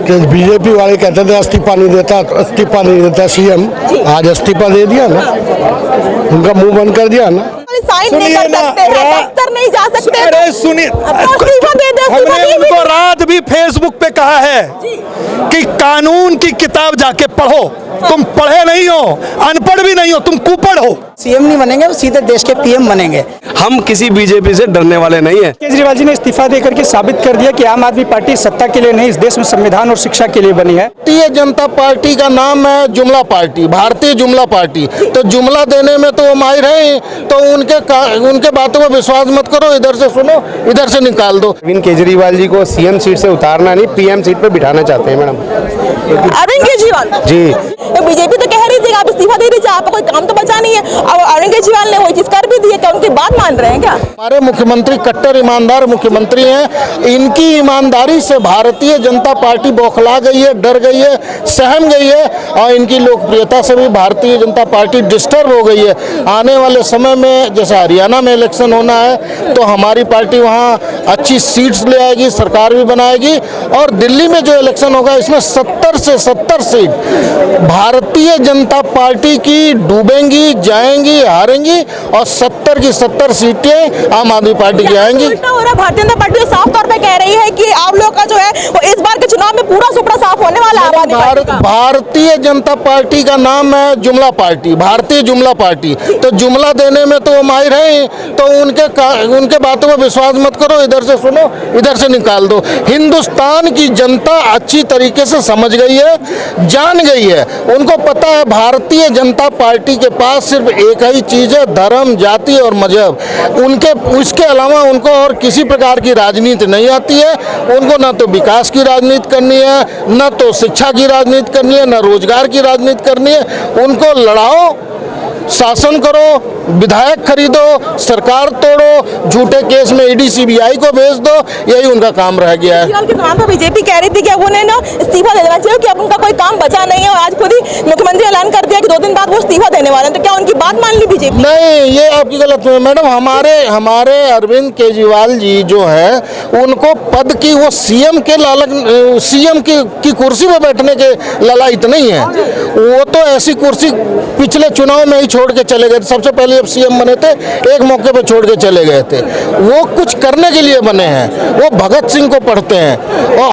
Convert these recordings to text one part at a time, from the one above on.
कि बीजेपी वाले कहते थे इस्तीफा नहीं देता सीएम, आज इस्तीफा दे दिया ना, उनका मुंह बंद कर दिया ना। साइन नहीं कर सकते हैं, दफ्तर नहीं जा सकते। अरे सुनिए, हमने उनको रात भी फेसबुक पे कहा है कि कानून की किताब जाके पढ़ो। तुम पढ़े नहीं हो, अनपढ़ भी नहीं हो, तुम कुपढ़ हो। सीएम नहीं बनेंगे, वो सीधे देश के पीएम बनेंगे। हम किसी बीजेपी से डरने वाले नहीं हैं। केजरीवाल जी ने इस्तीफा देकर के साबित कर दिया कि आम आदमी पार्टी सत्ता के लिए नहीं, इस देश में संविधान और शिक्षा के लिए बनी है। भारतीय जनता पार्टी का नाम है जुमला पार्टी, भारतीय जुमला पार्टी। तो जुमला देने में तो वो माहिर हैं, तो उनके बातों में विश्वास मत करो, इधर से सुनो, इधर से निकाल दो। अरविंद केजरीवाल जी को सीएम सीट से उतारना नहीं, पीएम सीट पे बिठाना चाहते हैं मैडम। अरविंद केजरीवाल जी, बीजेपी तो कह रही थी आप इस्तीफा दे दीजिए, आपका कोई काम तो बचा नहीं है। और अरविंद केजरीवाल ने वही चीज कर भी दी है, क्या उनकी बात मान रहे हैं क्या? हमारे मुख्यमंत्री कट्टर ईमानदार मुख्यमंत्री हैं, इनकी ईमानदारी से भारतीय जनता पार्टी बौखला गई है, डर गई है, सहम गई है, और इनकी लोकप्रियता से भी भारतीय जनता पार्टी डिस्टर्ब हो गई है। आने वाले समय में जैसे हरियाणा में इलेक्शन होना है तो हमारी पार्टी वहाँ अच्छी सीट्स ले आएगी, सरकार भी बनाएगी, और दिल्ली में जो इलेक्शन होगा इसमें 70 से 70 सीट भारतीय जनता पार्टी की डूबेंगी, जाएंगी, हारेंगी, और 70 की 70 सीटें आम आदमी पार्टी की आएंगी। भारतीय जनता पार्टी साफ तौर पे कह रही है कि आप लोग का जो है वो इस बार के चुनाव में पूरा सुपड़ा साफ होने वाला है। भारतीय जनता पार्टी का नाम है जुमला पार्टी, भारतीय जुमला पार्टी। तो जुमला देने में तो वो माहिर हैं, तो उनके बातों में विश्वास मत करो, इधर से सुनो, इधर से निकाल दो। हिंदुस्तान की जनता अच्छी तरीके से समझ गई है, जान गई है, उनको पता है भारतीय जनता पार्टी के पास सिर्फ एक ही चीज है, धर्म, जाति और मजहब। उसके अलावा उनको और किसी प्रकार की राजनीति नहीं आती है। उनको ना तो विकास की राजनीति करनी है, ना तो शिक्षा की राजनीति करनी है, ना रोजगार की राजनीति करनी है। उनको लड़ाओ, शासन करो, विधायक खरीदो, सरकार तोड़ो, झूठे केस में ईडी सीबीआई को भेज दो, यही उनका काम रह गया है। बीजेपी कह रही थी कि अब उन्हें ना इस्तीफा दे देना चाहिए कि अब उनका कोई काम बचा नहीं है, और आज खुद ही मुख्यमंत्री ऐलान कर दिया कि 2 दिन बाद वो इस्तीफा देने वाले हैं। तो क्या उनकी बात मान ली बीजेपी? नहीं, ये आपकी गलत है मैडम। हमारे अरविंद केजरीवाल जी जो है, उनको पद की, वो सीएम की कुर्सी पे बैठने के लालच नहीं है। वो तो ऐसी कुर्सी पिछले चुनाव में ही छोड़ के चले गए थे। सबसे पहले जब सीएम बने थे एक मौके पे छोड़ के चले गए थे। वो कुछ करने के लिए बने हैं, वो भगत सिंह को पढ़ते हैं, और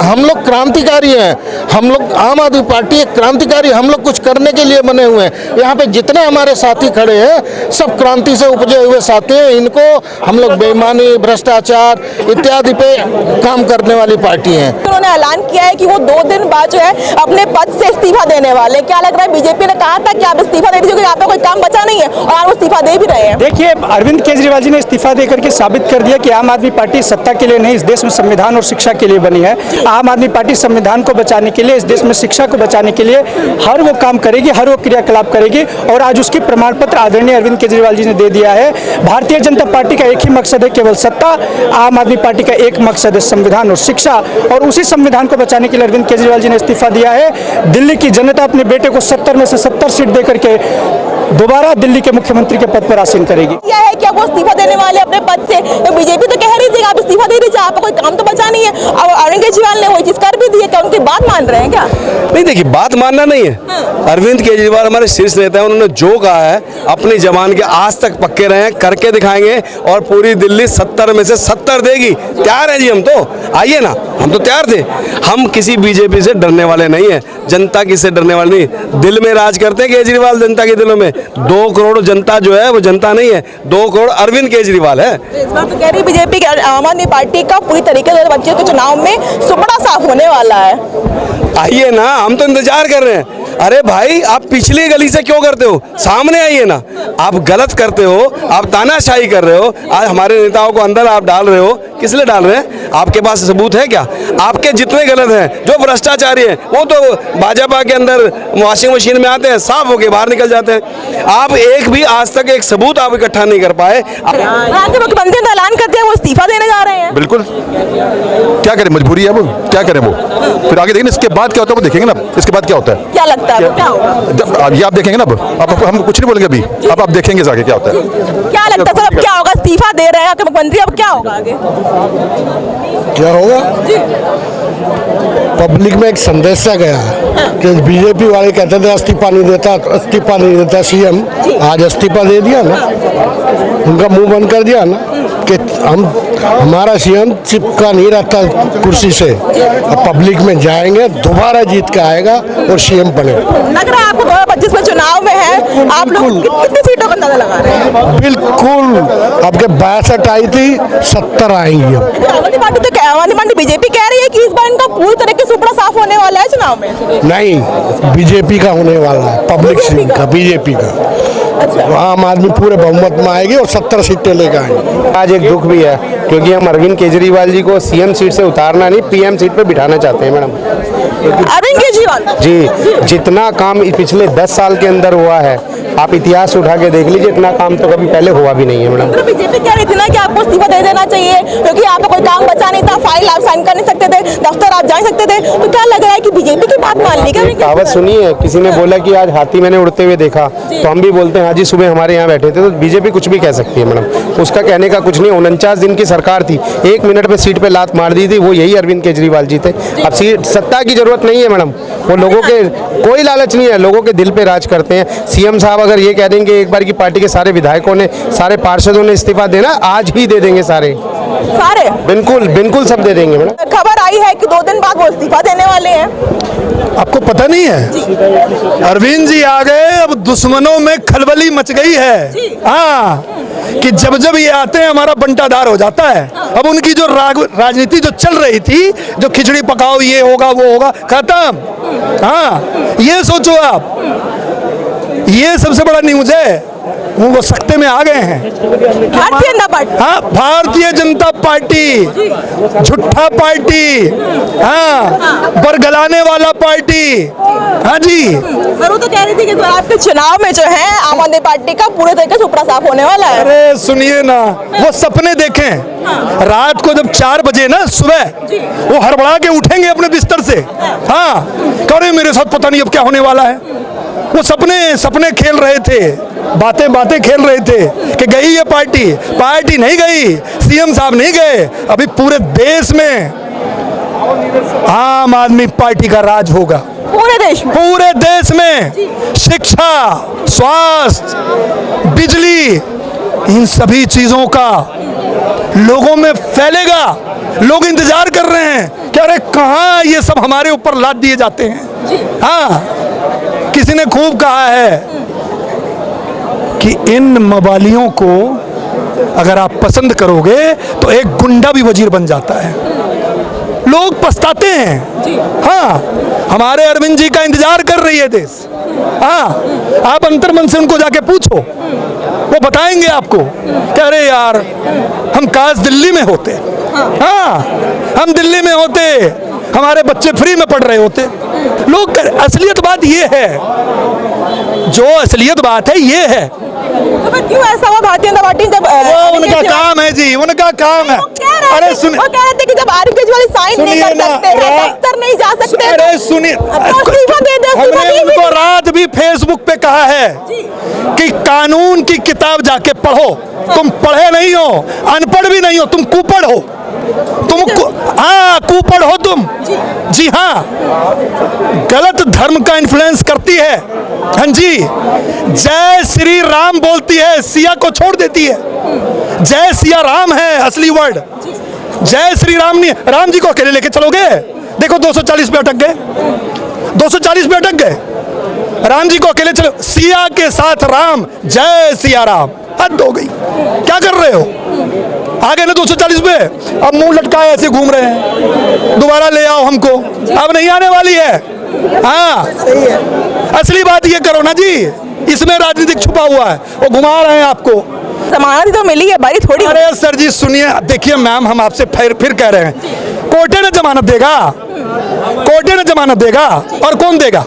हम लोग क्रांतिकारी हैं, हम लोग आम आदमी पार्टी एक क्रांतिकारी, हम लोग कुछ करने के लिए बने हुए हैं। यहाँ पे जितने हमारे साथी खड़े हैं सब क्रांति से उपजे हुए साथी हैं। इनको हम लोग बेईमानी, भ्रष्टाचार इत्यादि पे काम करने वाली पार्टी है। उन्होंने ऐलान किया है कि वो 2 दिन बाद जो है अपने पद से इस्तीफा देने वाले। क्या लग रहा है, बीजेपी ने कहा था कि आप इस्तीफा दे दीजिए क्योंकि आपका कोई काम बचा नहीं है, और आप इस्तीफा दे भी रहे हैं? देखिए, अरविंद केजरीवाल जी ने इस्तीफा देकर के साबित कर दिया कि आम आदमी पार्टी सत्ता के लिए नहीं, इस देश में संविधान और शिक्षा के लिए बनी है। आम आदमी पार्टी संविधान को बचाने के लिए, इस देश में शिक्षा को बचाने के लिए हर वो काम करेगी, हर वो क्रियाकलाप करेगी, और आज उसकी प्रमाण पत्र आदरणीय अरविंद केजरीवाल जी ने दे दिया है। भारतीय जनता पार्टी का एक ही मकसद है, केवल सत्ता। आम आदमी पार्टी का एक मकसद है, संविधान और शिक्षा, और उसी संविधान को बचाने के लिए अरविंद केजरीवाल जी ने इस्तीफा दिया है। दिल्ली की जनता अपने बेटे को 70 में से 70 सीट देकर के दोबारा दिल्ली के मुख्यमंत्री के पद पर आसीन करेगी। क्या है कि वो इस्तीफा देने वाले अपने पद से? तो बीजेपी तो कह रही थी आप इस्तीफा दे दीजिए, आपका कोई काम तो बचा नहीं है, और अरविंद केजरीवाल ने वही चीज कर भी दी है। क्या उनकी बात मान रहे हैं क्या? नहीं, देखिए, बात मानना नहीं है। अरविंद केजरीवाल हमारे शीर्ष नेता हैं, उन्होंने जो कहा है अपनी जबान के आज तक पक्के रहे हैं, करके दिखाएंगे, और पूरी दिल्ली 70 में से 70 देगी। तैयार है जी, हम तो आइए ना, हम तो तैयार थे। हम किसी बीजेपी से डरने वाले नहीं है, जनता किससे डरने वाले नहीं। दिल में राज करते हैं केजरीवाल, जनता के दिलों में। 2 करोड़ जनता जो है वो जनता नहीं है, 2 करोड़ अरविंद केजरीवाल है। इस बार तो कह रही बीजेपी की आम आदमी पार्टी का पूरी तरीके से बच्चे के चुनाव में सुपड़ा साफ होने वाला है। आइए ना, हम तो इंतजार कर रहे हैं। अरे भाई, आप पिछली गली से क्यों करते हो? सामने आइए ना। आप गलत करते हो, आप तानाशाही कर रहे हो, आज हमारे नेताओं को अंदर आप डाल रहे हो। किस लिए डाल रहे हैं? आपके पास सबूत है क्या? आपके जितने गलत हैं, जो भ्रष्टाचारी हैं, वो तो भाजपा के अंदर वॉशिंग मशीन में आते हैं, साफ होके बाहर निकल जाते हैं। आप एक भी आज तक एक सबूत आप इकट्ठा नहीं कर पाए। मुख्यमंत्री ने ऐलान कर दिया वो इस्तीफा देने जा रहे हैं। बिल्कुल, क्या करें, मजबूरी है, वो क्या करें। वो फिर आगे देखेंगे, इसके बाद क्या होता है वो देखेंगे ना। इसके बाद क्या होता है, क्या लगता है क्या होगा? जब ये आप देखेंगे ना, अब हम कुछ नहीं बोलेंगे अभी, अब आप देखेंगे आगे क्या होता है। क्या लगता है सर, अब क्या होगा? इस्तीफा दे रहे हैं मुख्यमंत्री, अब क्या होगा आगे? क्या होगा? पब्लिक में एक संदेश सा गया कि बीजेपी वाले कहते थे इस्तीफा नहीं देता सीएम। आज इस्तीफा दे दिया ना, उनका मुंह बंद कर दिया ना कि हमारा सीएम चिपका नहीं रहता कुर्सी से। अब पब्लिक में जाएंगे, दोबारा जीत के आएगा और सीएम बने। लग रहा है आपको 2025 में चुनाव में है, आप लोग कितनी सीटों का अंदाजा लगा रहे हैं? बिल्कुल, आपके 62 आई थी, 70 आएंगी अब। आम आदमी पार्टी बीजेपी कह रही है कि इस बार इनका पूरी तरीके से ऊपर साफ होने वाला है चुनाव में। नहीं, बीजेपी का होने वाला है, पब्लिक सीट का, बीजेपी का। आम आदमी पूरे बहुमत में आएगी और 70 सीटें लेकर आएंगे। आज एक दुख भी है क्योंकि हम अरविंद केजरीवाल जी को सीएम सीट से उतारना नहीं, पीएम सीट पे बिठाना चाहते हैं मैडम। अरविंद केजरीवाल जी, जितना काम पिछले 10 साल के अंदर हुआ है, आप इतिहास उठा के देख लीजिए, इतना काम तो कभी पहले हुआ भी नहीं है मैडम। तो बीजेपी कह रही थी ना कि आपको इस्तीफा दे देना चाहिए क्योंकि आपका कोई काम बचा नहीं था, फाइल आप साइन कर नहीं सकते थे, दफ्तर आप जा नहीं सकते थे। तो क्या लग रहा है कि बीजेपी की बात मान ली? कहावत सुनी है, किसी ने बोला कि आज हाथी मैंने उड़ते हुए देखा, तो हम भी बोलते हैं हाँ जी, सुबह हमारे यहाँ बैठे थे। तो बीजेपी कुछ भी कह सकती है मैडम, उसका कहने का कुछ नहीं। 49 दिन की सरकार थी, 1 मिनट में सीट पे लात मार दी थी, वो यही अरविंद केजरीवाल जी थे। अब सीट सत्ता की जरूरत नहीं है मैडम, वो लोगों के कोई लालच नहीं है, लोगों के दिल पे राज करते हैं। सीएम साहब अगर ये कह देंगे एक बार की पार्टी के सारे विधायकों ने, सारे पार्षदों ने इस्तीफा देना, आज ही दे देंगे सारे, बिल्कुल बिल्कुल सब दे देंगे मैडम। खबर आई है कि 2 दिन बाद वो इस्तीफा देने वाले हैं। आपको पता नहीं है? अरविंद जी आ गए, अब दुश्मनों में खलबली मच गई है। हाँ, कि जब जब ये आते हैं हमारा बंटाधार हो जाता है। अब उनकी जो राजनीति जो चल रही थी, जो खिचड़ी पकाओ, ये होगा वो होगा, खत्म। हाँ, ये सोचो आप, ये सबसे बड़ा न्यूज है, वो सख्ते में आ गए हैं। भारतीय जनता पार्टी, हाँ, भारतीय जनता पार्टी झूठा पार्टी, हाँ, बरगलाने वाला पार्टी। हाँ जी, पर वो तो कह रही थी कि आपके चुनाव में जो है आम आदमी पार्टी का पूरे तरीके से ऊपर साफ होने वाला है। अरे सुनिए ना, वो सपने देखें। रात को जब 4 बजे ना सुबह, वो हड़बड़ा के उठेंगे अपने बिस्तर से। हाँ, कह मेरे साथ पता नहीं अब क्या होने वाला है। वो सपने खेल रहे थे, बातें खेल रहे थे कि गई ये पार्टी नहीं गई, सीएम साहब नहीं गए। अभी पूरे देश में आम आदमी पार्टी का राज होगा, पूरे देश में। शिक्षा, स्वास्थ्य, बिजली, इन सभी चीजों का लोगों में फैलेगा। लोग इंतजार कर रहे हैं कि अरे कहाँ ये सब हमारे ऊपर लाद दिए जाते हैं। हाँ, किसी ने खूब कहा है कि इन मवालियों को अगर आप पसंद करोगे तो एक गुंडा भी वजीर बन जाता है। लोग पछताते हैं। हाँ, हमारे अरविंद जी का इंतजार कर रही है देश। हाँ, आप अंतर्मन से उनको जाके पूछो, वो बताएंगे आपको कि अरे यार, हम काश दिल्ली में होते। हाँ, हम दिल्ली में होते, हमारे बच्चे फ्री में पढ़ रहे होते। लोग असलियत बात ये है, जो असलियत बात है ये है। तो क्यों ऐसा हुआ? भारतीय जनता पार्टी जब वो उनका काम है जी, उनका काम है। अरे सुनिए, वो कह रहे थे कि जब अरविंद केजरीवाल साइन नहीं कर सकते हैं, दफ्तर नहीं जा सकते, अरे सुनिए, हमने उनको रात भी फेसबुक पे कहा है कि कानून की किताब जाके पढ़ो। तुम पढ़े नहीं हो, अनपढ़ भी नहीं हो, तुम कुपढ़ हो। हाँ, कुपढ़ हो तुम। जी हाँ, गलत धर्म का इन्फ्लुएंस करती है। हाँ जी, जय श्री राम बोलती है, सिया को छोड़ देती है। जय सिया राम है असली वर्ड, जय श्री राम नहीं। राम जी को अकेले लेके चलोगे? देखो 240 पे अटक गए, 240 पे अटक गए। राम जी को अकेले चलो, सिया के साथ राम, जय सिया राम। हद हो गई, क्या कर रहे हो? आगे ना 240 पे, अब मुंह लटकाए ऐसे घूम रहे हैं। दोबारा ले आओ हमको, अब नहीं आने वाली है। हाँ, असली बात ये करो ना जी, इसमें राजनीतिक छुपा हुआ है, वो घुमा रहे हैं आपको। जमानत तो मिली है, बड़ी थोड़ी। अरे सर जी सुनिए, देखिए मैम, हम आपसे फिर कह रहे हैं, कोर्टे ने जमानत देगा, कोर्टे ने जमानत देगा। और कौन देगा?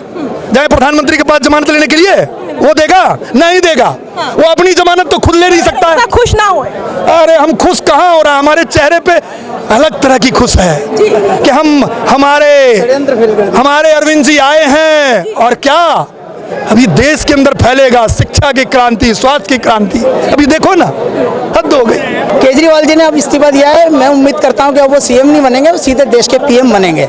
जाए प्रधानमंत्री के पास जमानत लेने के लिए, वो देगा? नहीं देगा। वो अपनी जमानत तो खुद ले नहीं सकता है। खुश ना हो? अरे हम खुश कहाँ हो रहा है, हमारे चेहरे पे अलग तरह की खुश है कि हमारे अरविंद जी आए हैं और क्या अभी देश के अंदर फैलेगा शिक्षा की क्रांति, स्वास्थ्य की क्रांति। अभी देखो ना, हद हो गई। केजरीवाल जी ने अब इस्तीफा दिया है। मैं उम्मीद करता हूं कि अब वो सीएम नहीं बनेंगे, वो सीधे देश के पीएम बनेंगे।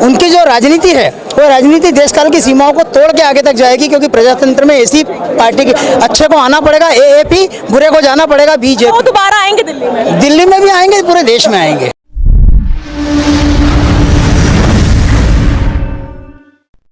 उनकी जो राजनीति है वो राजनीति देश काल की सीमाओं को तोड़ के आगे तक जाएगी, क्योंकि प्रजातंत्र में ऐसी पार्टी के अच्छे को आना पड़ेगा एएपी, बुरे को जाना पड़ेगा बीजेपी। वो दोबारा आएंगे दिल्ली में? दिल्ली में भी आएंगे, पूरे देश में आएंगे।